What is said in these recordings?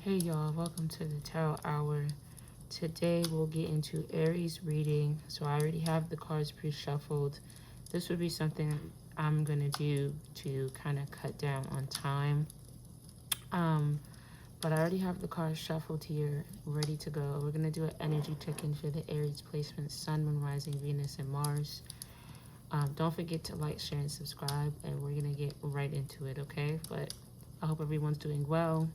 Hey y'all, welcome to the Tarot Hour. Today we'll get into Aries reading. So I already have the cards pre-shuffled. This would be something I'm gonna do to kind of cut down on time. But I already have the cards shuffled here, ready to go. We're gonna do an energy check-in for the Aries placement, Sun, Moon, Rising, Venus, and Mars. Don't forget to like, share, and subscribe, and we're gonna get right into it, okay? But I hope everyone's doing well.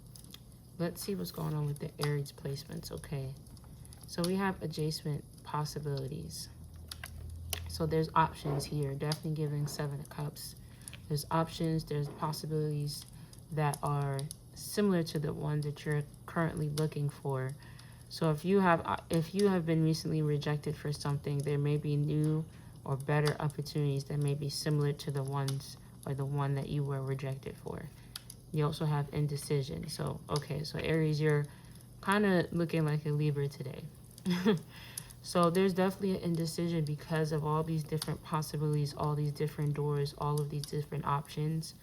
Let's see what's going on with the Aries placements, okay? So we have adjacent possibilities. So there's options here, definitely giving Seven of Cups. There's options, there's possibilities that are similar to the ones that you're currently looking for. So if you have been recently rejected for something, there may be new or better opportunities that may be similar to the ones or the one that you were rejected for. You also have indecision. So, okay, so Aries, you're kind of looking like a Libra today. So there's definitely an indecision because of all these different possibilities, all these different doors, all of these different options.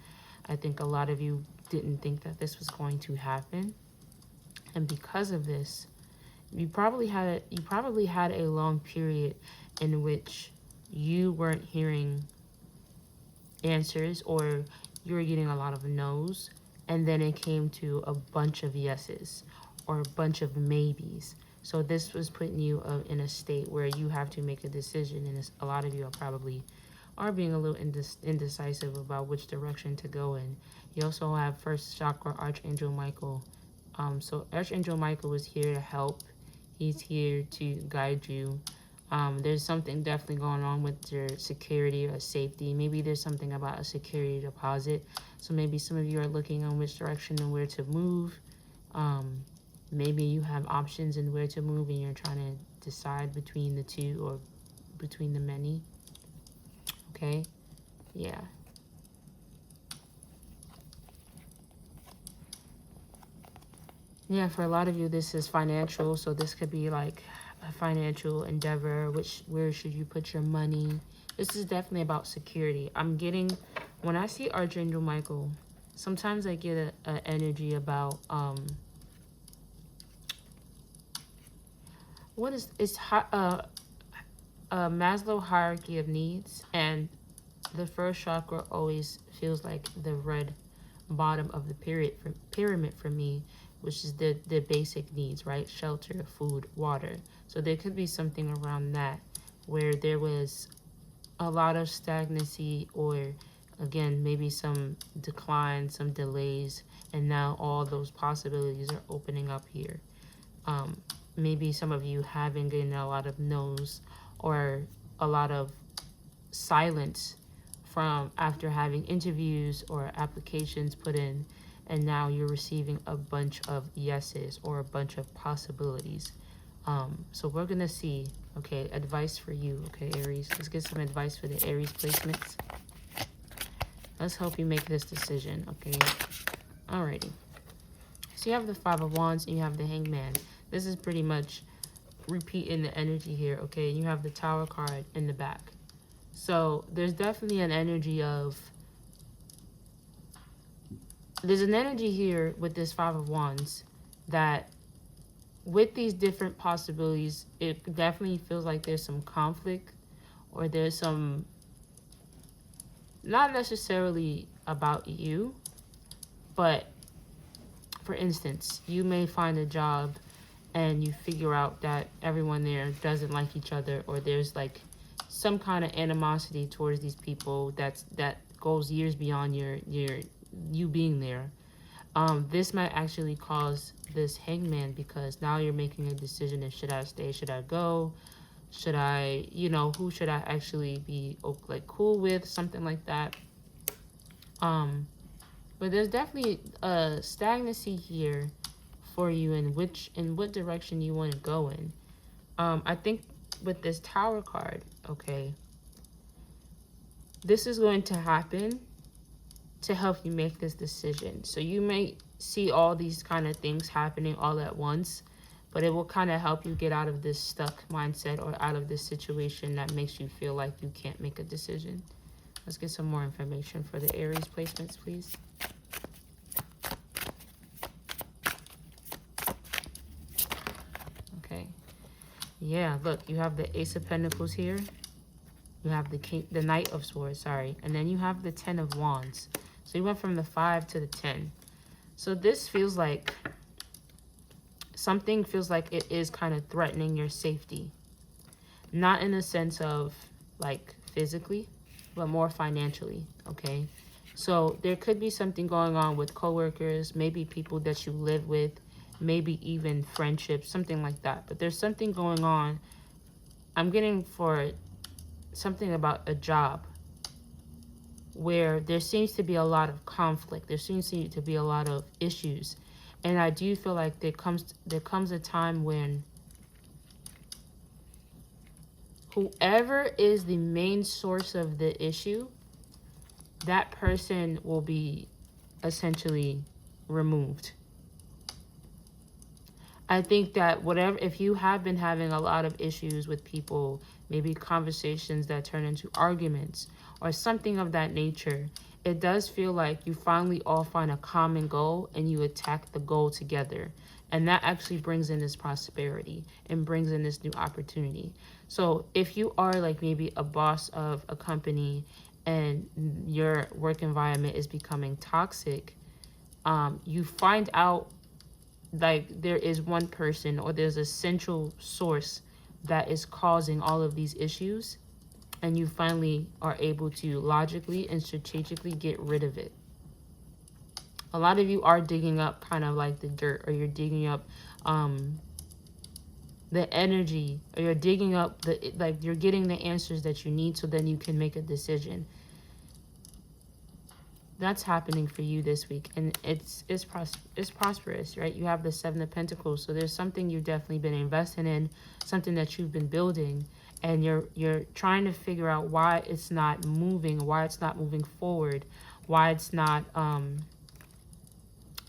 I think a lot of you didn't think that this was going to happen. And because of this, you probably had a long period in which you weren't hearing answers, or you were getting a lot of no's, and then it came to a bunch of yeses or a bunch of maybes. So this was putting you in a state where you have to make a decision, and a lot of you are being a little indecisive about which direction to go in. You also have first chakra Archangel Michael. So Archangel Michael is here to help. He's here to guide you. There's something definitely going on with your security or safety. Maybe there's something about a security deposit. So maybe some of you are looking on which direction and where to move. Maybe you have options in where to move and you're trying to decide between the two or between the many. Okay? Yeah. Yeah, for a lot of you, this is financial. So this could be like a financial endeavor. Where should you put your money? This is definitely about security. When I see Archangel Michael, sometimes I get a energy about Maslow hierarchy of needs, and the first chakra always feels like the red bottom of the pyramid for me, which is the basic needs, right? Shelter, food, water. So there could be something around that where there was a lot of stagnancy, or again, maybe some decline, some delays, and now all those possibilities are opening up here. Maybe some of you have been getting a lot of no's or a lot of silence from after having interviews or applications put in, and now you're receiving a bunch of yeses or a bunch of possibilities. So we're gonna see, okay, advice for you, okay, Aries. Let's get some advice for the Aries placements. Let's help you make this decision, okay? Alrighty. So you have the Five of Wands and you have the Hangman. This is pretty much repeating the energy here, okay? You have the Tower card in the back. So there's definitely an energy here with this Five of Wands that with these different possibilities, it definitely feels like there's some conflict, or there's some, not necessarily about you, but for instance, you may find a job and you figure out that everyone there doesn't like each other, or there's like some kind of animosity towards these people that goes years beyond you being there. This might actually cause this Hangman, because now you're making a decision of should I stay, should I go, should I, who should I actually be like cool with, something like that. But there's definitely a stagnancy here for you in what direction you want to go in. I think with this Tower card, okay, this is going to happen to help you make this decision. So you may see all these kind of things happening all at once, but it will kind of help you get out of this stuck mindset, or out of this situation that makes you feel like you can't make a decision. Let's get some more information for the Aries placements, please. Yeah, look, you have the Ace of Pentacles here. You have the Knight of Swords, sorry. And then you have the Ten of Wands. So you went from the 5 to the 10. So this feels like, something feels like it is kind of threatening your safety. Not in a sense of like physically, but more financially, okay? So there could be something going on with coworkers, maybe people that you live with, maybe even friendships, something like that. But there's something going on. I'm getting for something about a job where there seems to be a lot of conflict. There seems to be a lot of issues. And I do feel like there comes a time when whoever is the main source of the issue, that person will be essentially removed. I think that whatever, if you have been having a lot of issues with people, maybe conversations that turn into arguments or something of that nature, it does feel like you finally all find a common goal and you attack the goal together. And that actually brings in this prosperity and brings in this new opportunity. So if you are like maybe a boss of a company and your work environment is becoming toxic, you find out like there is one person or there's a central source that is causing all of these issues, and you finally are able to logically and strategically get rid of it. A lot of you are digging up kind of like the dirt, or you're digging up the energy, or you're digging up the, like you're getting the answers that you need so then you can make a decision. That's happening for you this week, and it's prosperous, right? You have the Seven of Pentacles, so there's something you've definitely been investing in, something that you've been building, and you're trying to figure out why it's not moving, why it's not moving forward, why it's not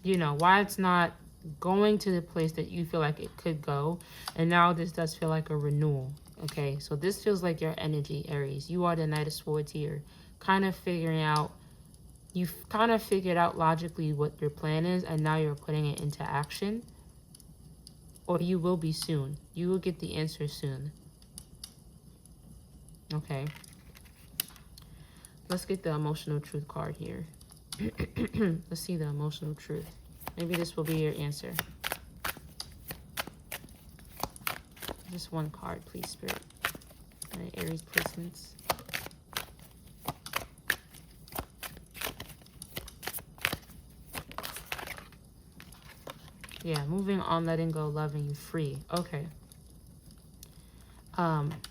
why it's not going to the place that you feel like it could go. And now this does feel like a renewal. Okay, so this feels like your energy, Aries. You are the Knight of Swords here, kind of figuring out. You've kind of figured out logically what your plan is, and now you're putting it into action. Or you will be soon. You will get the answer soon. Okay. Let's get the emotional truth card here. Let's see the emotional truth. Maybe this will be your answer. Just one card, please, Spirit. All right, Aries placements. Yeah, moving on, letting go, loving you, free. Okay.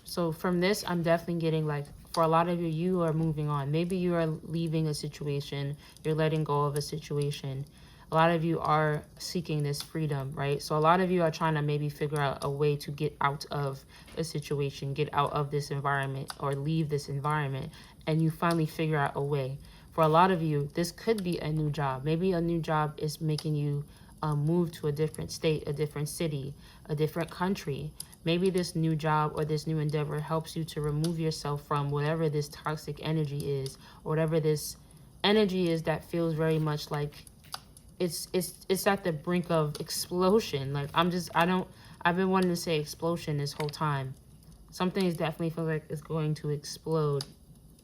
So from this, I'm definitely getting like, for a lot of you, you are moving on. Maybe you are leaving a situation, you're letting go of a situation. A lot of you are seeking this freedom, right? So a lot of you are trying to maybe figure out a way to get out of a situation, get out of this environment, or leave this environment, and you finally figure out a way. For a lot of you, this could be a new job. Maybe a new job is making you move to a different state, a different city, a different country. Maybe this new job or this new endeavor helps you to remove yourself from whatever this toxic energy is, or whatever this energy is that feels very much like it's at the brink of explosion. Like I've been wanting to say explosion this whole time. Something is definitely feels like it's going to explode.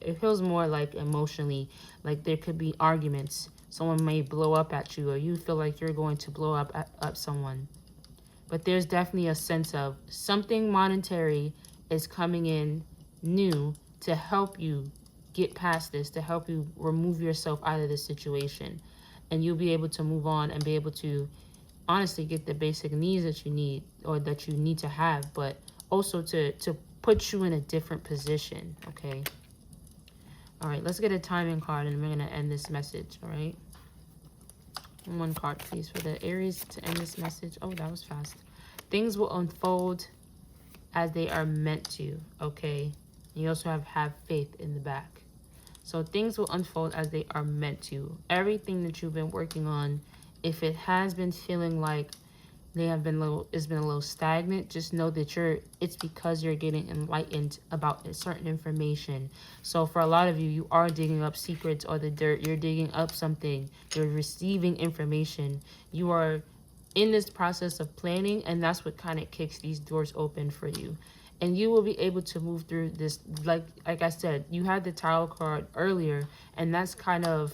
It feels more like emotionally, like there could be arguments. Someone may blow up at you, or you feel like you're going to blow up someone. But there's definitely a sense of something monetary is coming in new to help you get past this, to help you remove yourself out of this situation. And you'll be able to move on and be able to honestly get the basic needs that you need, or that you need to have, but also to put you in a different position, okay? All right, let's get a timing card, and we're going to end this message, all right? One card, please, for the Aries to end this message. Oh, that was fast. Things will unfold as they are meant to, okay? You also have faith in the back. So things will unfold as they are meant to. Everything that you've been working on, if it has been feeling like it's been a little stagnant, just know that it's because you're getting enlightened about a certain information. So for a lot of you, you are digging up secrets or the dirt. You're digging up something. You're receiving information. You are in this process of planning, and that's what kind of kicks these doors open for you. And you will be able to move through this, like I said, you had the Tower card earlier, and that's kind of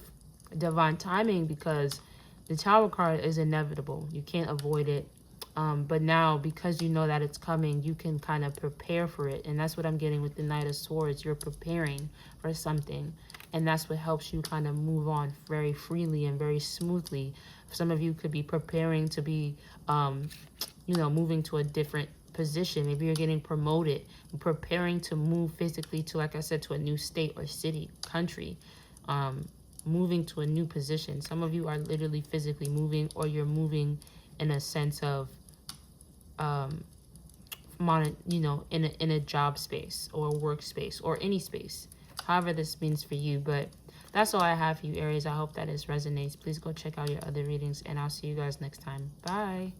divine timing, because the Tower card is inevitable. You can't avoid it. But now, because you know that it's coming, you can kind of prepare for it. And that's what I'm getting with the Knight of Swords. You're preparing for something. And that's what helps you kind of move on very freely and very smoothly. Some of you could be preparing to be, moving to a different position. Maybe you're getting promoted, preparing to move physically to, like I said, to a new state or city, country. Moving to a new position. Some of you are literally physically moving, or you're moving in a sense of in a job space or a workspace or any space, however this means for you. But that's all I have for you, Aries. I hope that this resonates. Please go check out your other readings, and I'll see you guys next time. Bye.